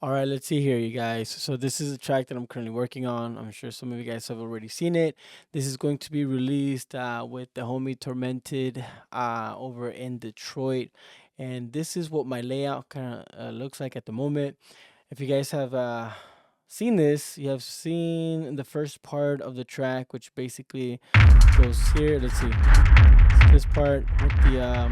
All right, let's see here, you guys. So this is a track that I'm currently working on. I'm sure some of you guys have already seen it. This is going to be released with the homie Tormented over in Detroit, and this is what my layout kind of looks like at the moment. If you guys have seen this, you have seen the first part of the track, which basically goes here. Let's see, it's this part with the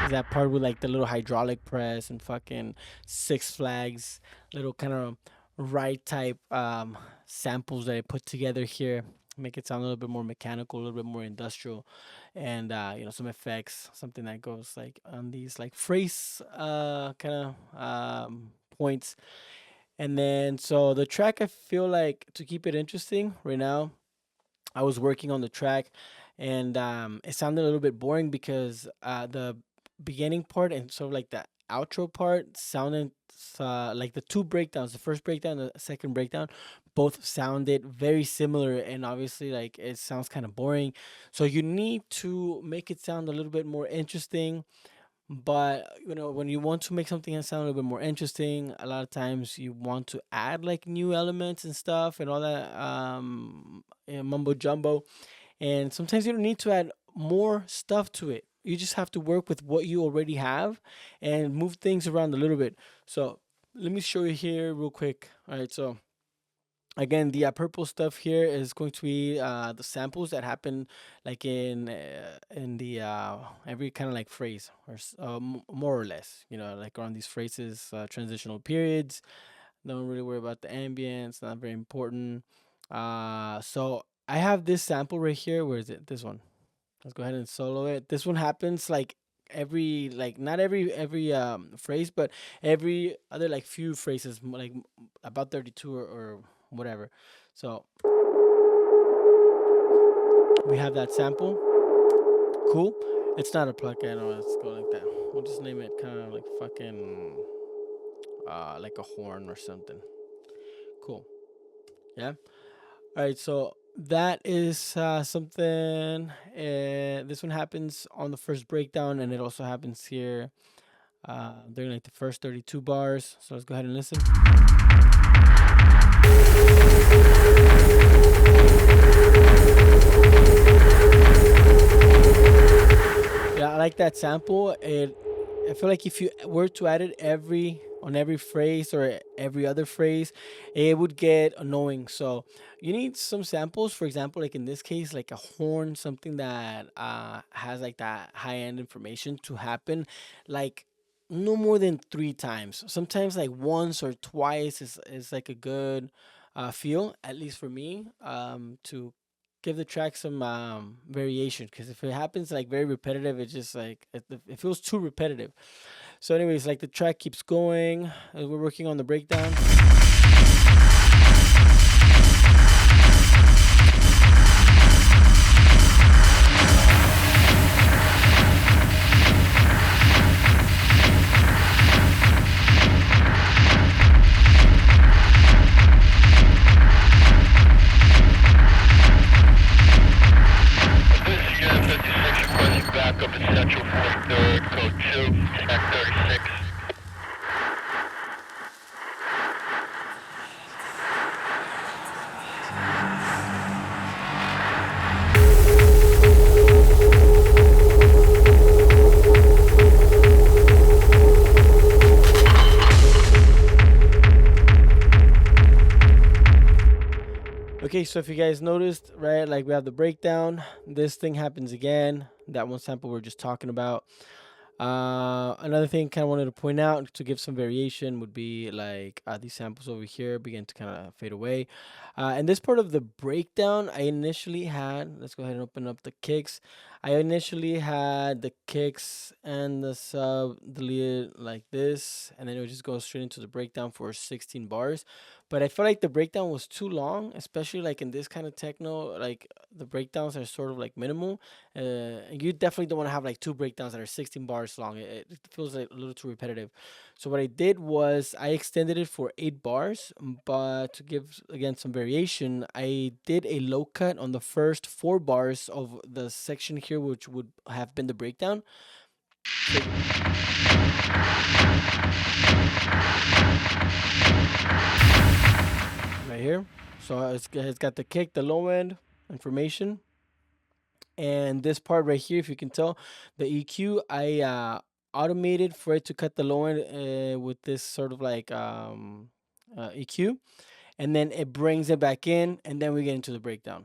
is that part with like the little hydraulic press and fucking Six Flags little kind of ride type samples that I put together here. Make it sound a little bit more mechanical, a little bit more industrial, and some effects, something that goes like on these like phrase kind of points. And then so the track, I feel like to keep it interesting right now, I was working on the track, and it sounded a little bit boring because the beginning part and sort of like the outro part sounded like the two breakdowns, the first breakdown, the second breakdown, both sounded very similar, and obviously like it sounds kind of boring. So you need to make it sound a little bit more interesting, but when you want to make something that sound a little bit more interesting, a lot of times you want to add like new elements and stuff and all that mumbo jumbo, and sometimes you don't need to add more stuff to it. You just have to work with what you already have and move things around a little bit. So let me show you here real quick. All right, so again, the purple stuff here is going to be the samples that happen like in the every kind of like phrase, or more or less, like around these phrases, transitional periods. Don't really worry about the ambience, not very important. So I have this sample right here. Where is it? This one. Let's go ahead and solo it. This one happens like every, like not every phrase, but every other like few phrases, like about 32 or whatever. So we have that sample. Cool. It's not a plugin. Or let's go like that. We'll just name it kind of like fucking like a horn or something. Cool. Yeah. All right, so that is something. This one happens on the first breakdown, and it also happens here during like the first 32 bars. So let's go ahead and listen. Yeah, I like that sample. I feel like if you were to add it every phrase or every other phrase, it would get annoying. So you need some samples. For example, like in this case, like a horn, something that has like that high end information to happen, like no more than three times. Sometimes like once or twice is like a good feel, at least for me, to give the track some variation, because if it happens like very repetitive, it's just like it feels too repetitive. So anyways, like the track keeps going as we're working on the breakdown. This is Unit 56 requesting backup at Central 43rd, code 2, track 36. Okay, so if you guys noticed, right, like we have the breakdown. This thing happens again. That one sample we're just talking about. Another thing kind of wanted to point out to give some variation would be like these samples over here begin to kind of fade away. And this part of the breakdown, I initially had, let's go ahead and open up the kicks. I initially had the kicks and the sub deleted like this, and then it would just go straight into the breakdown for 16 bars. but I felt like the breakdown was too long, especially like in this kind of techno. Like the breakdowns are sort of like minimal. You definitely don't want to have like two breakdowns that are 16 bars long. It feels like a little too repetitive. So what I did was I extended it for 8 bars, but to give again some variation, I did a low cut on the first 4 bars of the section here, which would have been the breakdown. So right here. So it's got the kick, the low end information, and this part right here, if you can tell, the EQ, I automated for it to cut the low end with this sort of like EQ, and then it brings it back in, and then we get into the breakdown.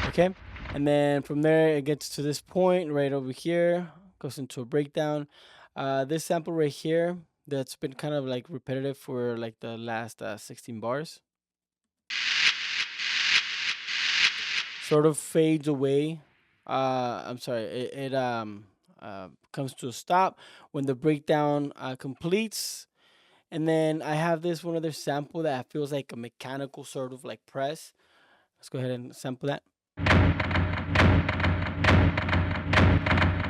Okay, and then from there it gets to this point right over here, goes into a breakdown. This sample right here that's been kind of like repetitive for like the last 16 bars sort of fades away. I'm sorry, it comes to a stop when the breakdown completes. And then I have this one other sample that feels like a mechanical sort of like press. Let's go ahead and sample that.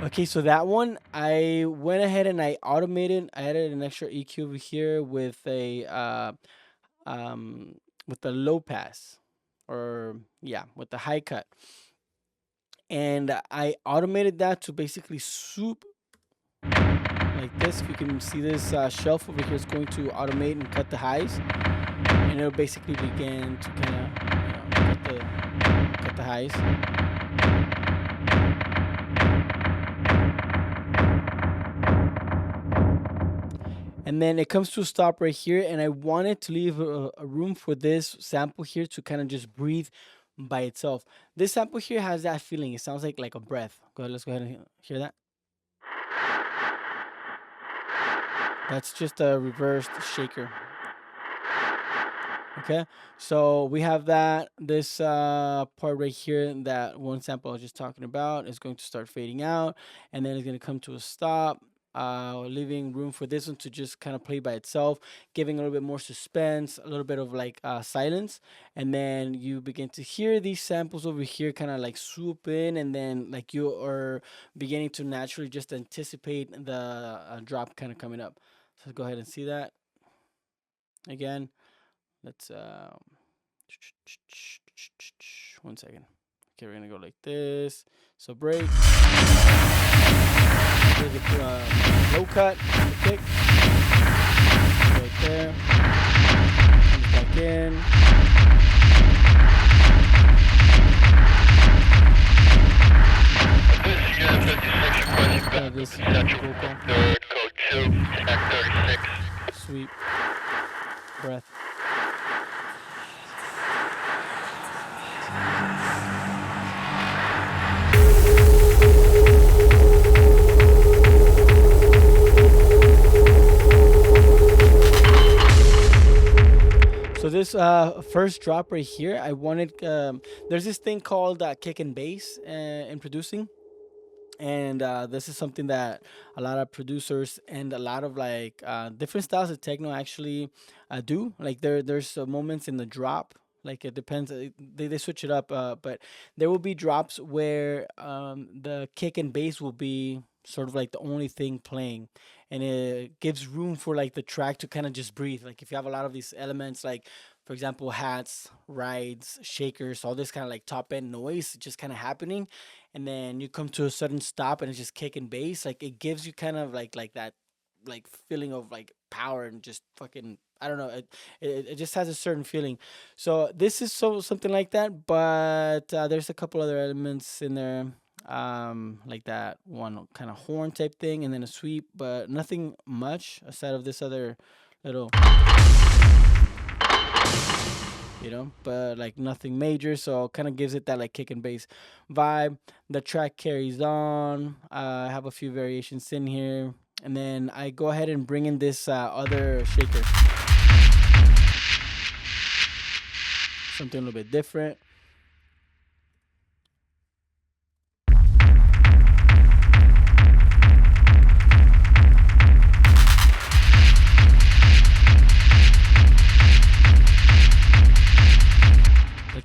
Okay, so that one I went ahead and I automated. I added an extra EQ over here um with the low pass, or yeah, with the high cut, and I automated that to basically swoop like this. If you can see this shelf over here, is going to automate and cut the highs, and it'll basically begin to kind of cut the highs. And then it comes to a stop right here, and I wanted to leave a room for this sample here to kind of just breathe by itself. This sample here has that feeling. It sounds like a breath. Go ahead, let's go ahead and hear that. That's just a reversed shaker. Okay, so we have that. This part right here, that one sample I was just talking about, is going to start fading out, and then it's going to come to a stop, leaving room for this one to just kind of play by itself, giving a little bit more suspense, a little bit of like silence, and then you begin to hear these samples over here kind of like swoop in, and then like you are beginning to naturally just anticipate the drop kind of coming up. So go ahead and see that again. Let's 1 second. Okay, we're gonna go like this. So break. Here's the low cut, the kick. Right there. Comes back in. This vocal. Third, code 2, track 36. Sweep. Breath. So this first drop right here, I wanted. There's this thing called kick and bass in producing, and this is something that a lot of producers and a lot of like different styles of techno actually do. Like there's moments in the drop. Like it depends. They switch it up, but there will be drops where the kick and bass will be sort of like the only thing playing, and it gives room for like the track to kind of just breathe. Like if you have a lot of these elements, like for example hats, rides, shakers, all this kind of like top end noise just kind of happening, and then you come to a sudden stop and it's just kick and bass. Like it gives you kind of like that like feeling of like power and just fucking, I don't know, it just has a certain feeling. So this is something like that, but there's a couple other elements in there, like that one kind of horn type thing, and then a sweep, but nothing much aside of this other little, but like nothing major. So kind of gives it that like kick and bass vibe. The track carries on. I have a few variations in here, and then I go ahead and bring in this other shaker, something a little bit different.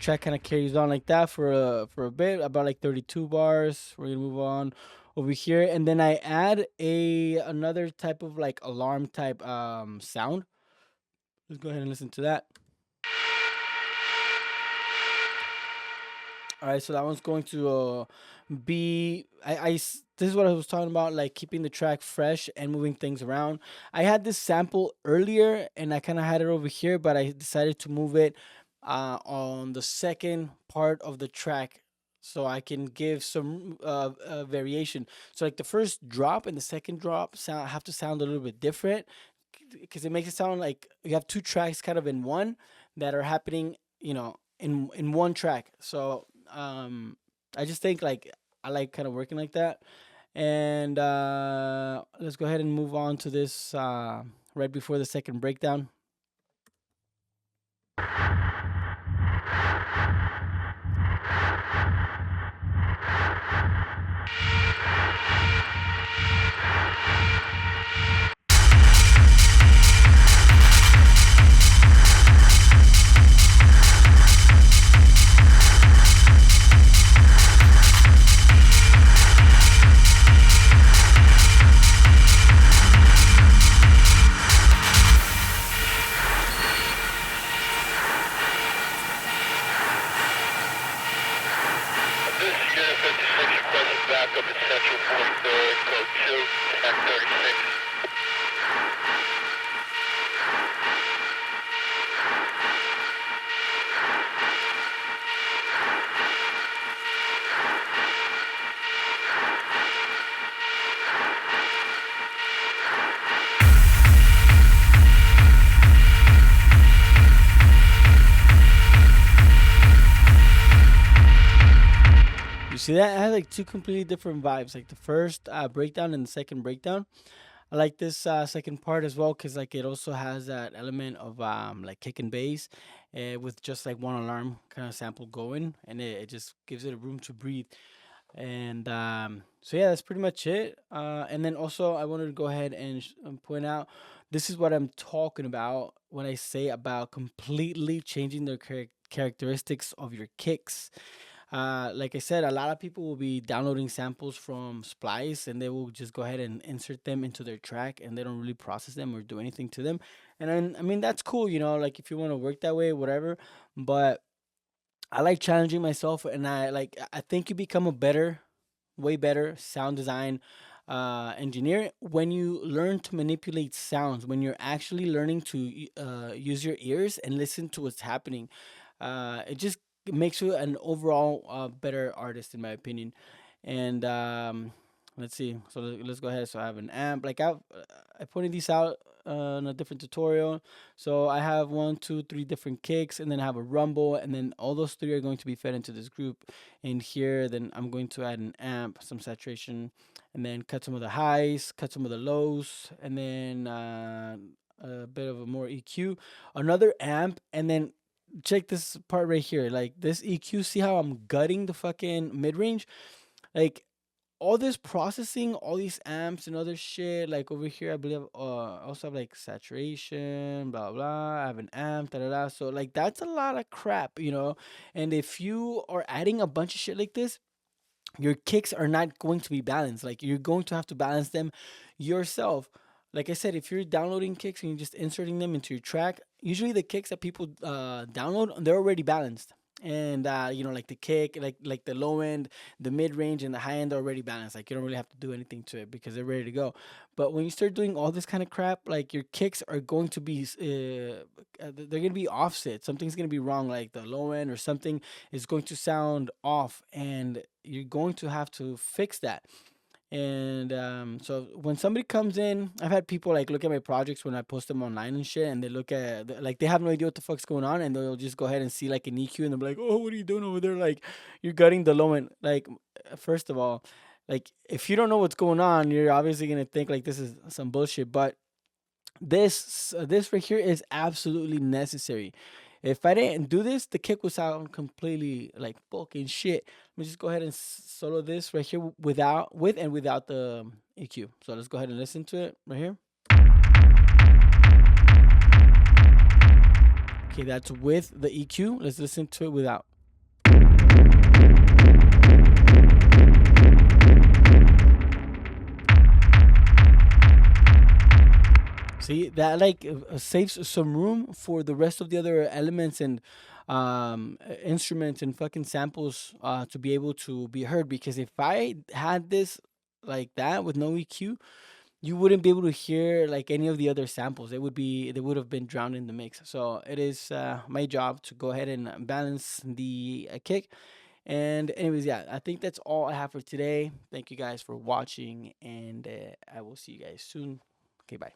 track kind of carries on like that for a bit, about like 32 bars. We're gonna move on over here, and then I add a another type of like alarm type sound. Let's go ahead and listen to that. All right, so that one's going to be this is what I was talking about, like keeping the track fresh and moving things around. I had this sample earlier, and I kind of had it over here, but I decided to move it on the second part of the track, so I can give some variation. So like the first drop and the second drop sound have to sound a little bit different, because it makes it sound like you have two tracks kind of in one that are happening, in one track. So I just think like I like kind of working like that. And let's go ahead and move on to this right before the second breakdown. This is Unit 56 requesting backup at Central 43rd, code 2, Act 36. You see that? It had like two completely different vibes. Like the first breakdown and the second breakdown. I like this second part as well, because like it also has that element of like kick and bass, with just like one alarm kind of sample going, and it just gives it a room to breathe. And so yeah, that's pretty much it. And then also I wanted to go ahead and point out, this is what I'm talking about when I say about completely changing the characteristics of your kicks. Like I said, a lot of people will be downloading samples from Splice, and they will just go ahead and insert them into their track, and they don't really process them or do anything to them. And then, I mean, that's cool, like if you want to work that way, whatever. But I like challenging myself, and I think you become a better, way better sound design engineer when you learn to manipulate sounds, when you're actually learning to use your ears and listen to what's happening. It just makes you an overall better artist, in my opinion. And let's see. So let's go ahead. So I have an amp. I pointed these out in a different tutorial. So I have one, two, three different kicks, and then I have a rumble, and then all those three are going to be fed into this group in here. Then I'm going to add an amp, some saturation, and then cut some of the highs, cut some of the lows, and then a bit of a more EQ, another amp, and then check this part right here. Like this EQ, see how I'm gutting the fucking mid range? Like all this processing, all these amps and other shit. Like over here, I believe I also have like saturation, blah blah. I have an amp, da da da. So like that's a lot of crap. And if you are adding a bunch of shit like this, your kicks are not going to be balanced. Like you're going to have to balance them yourself. Like I said, if you're downloading kicks and you're just inserting them into your track, usually the kicks that people download, they're already balanced. And like the kick, like the low end, the mid range, and the high end are already balanced. Like you don't really have to do anything to it because they're ready to go. But when you start doing all this kind of crap, like your kicks are going to be, they're gonna be offset. Something's gonna be wrong. Like the low end or something is going to sound off, and you're going to have to fix that. And so when somebody comes in, I've had people like look at my projects when I post them online and shit, and they look at like they have no idea what the fuck's going on, and they'll just go ahead and see like an EQ, and they're like, "Oh, what are you doing over there? Like, you're gutting the low end." Like, first of all, like if you don't know what's going on, you're obviously gonna think like this is some bullshit. But this right here is absolutely necessary. If I didn't do this, the kick would sound completely like fucking shit. Let me just go ahead and solo this right here with and without the EQ. So let's go ahead and listen to it right here. Okay, that's with the EQ. Let's listen to it without. See that like saves some room for the rest of the other elements and instruments and fucking samples to be able to be heard. Because if I had this like that with no EQ, you wouldn't be able to hear like any of the other samples. They would have been drowned in the mix. So it is my job to go ahead and balance the kick. And anyways, yeah, I think that's all I have for today. Thank you guys for watching, and I will see you guys soon. Okay, bye.